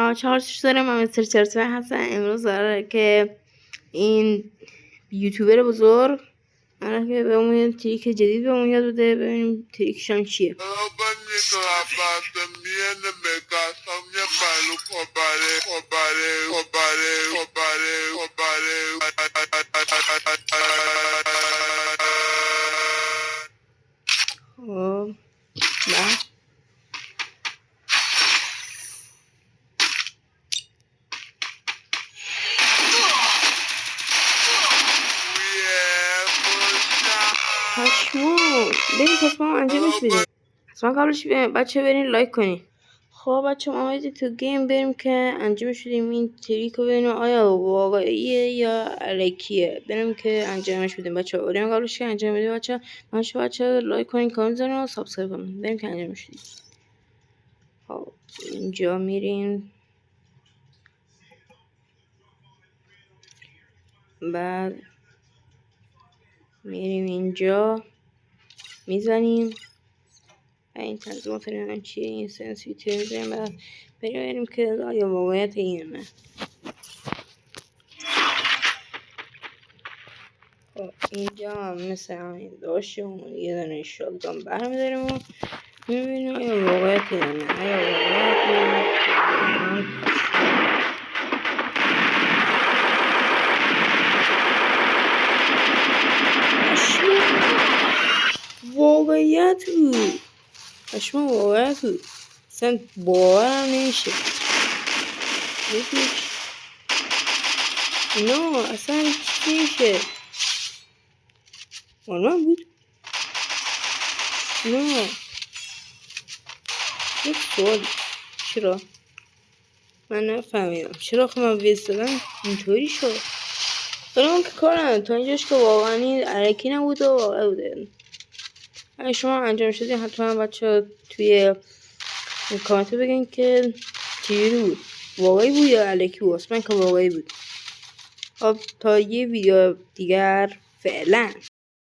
سلام چهارش دارم. من مستر چرتوه هستم. امروز قراره که این یوتیوبر بزرگ قراره که بهمون یه تریک جدید بهمون یاد بده. ببینیم تریکشان چیه. خب پشمو بریم پس ما انجامش بدیم. اصلا قبلش بچه برین لایک کنین. خب بچه ما آمدید تو گیم بریم که انجامش بدیم این تریک رو ببینیم آیا واقعیه یا الکیه. بریم که انجامش بدیم بچه. بریم قبلش که انجام بدیم بچه لایک کنین، کامنت بذارین و سابسکرایب کنین. بریم که انجامش بدیم. خب اینجا میریم، بعد میریم اینجا میزنیم این تنظیمات رو چیه، این سنسیتیو میزنیم، بعد بریم که آیا واقعیت اینه نه. خب اینجا هم مثل همین داشتیم یه دونه شاتگان برمیداریم و میبینیم آیا واقعیت اینه نه. آیا واقعیت واقعیت بود. پشما واقعیت بود. اصلا باورم نمیشه. نه اصلا چی میشه. آنمان بود. نه یک سوال، چرا من نفهمیدم چرا خب من ویز دادم اینطوری شد. دارم من که کار ندارم تا اینجاش که واقعا این علکی نبود و واقعا بوده. اگه شما انجام شدید حتما بچه توی کامنت بگین که چجوری بود، واقعی بود یا علکی بود. اصلا که واقعی بود. خب تا یه ویدیو دیگر فعلا.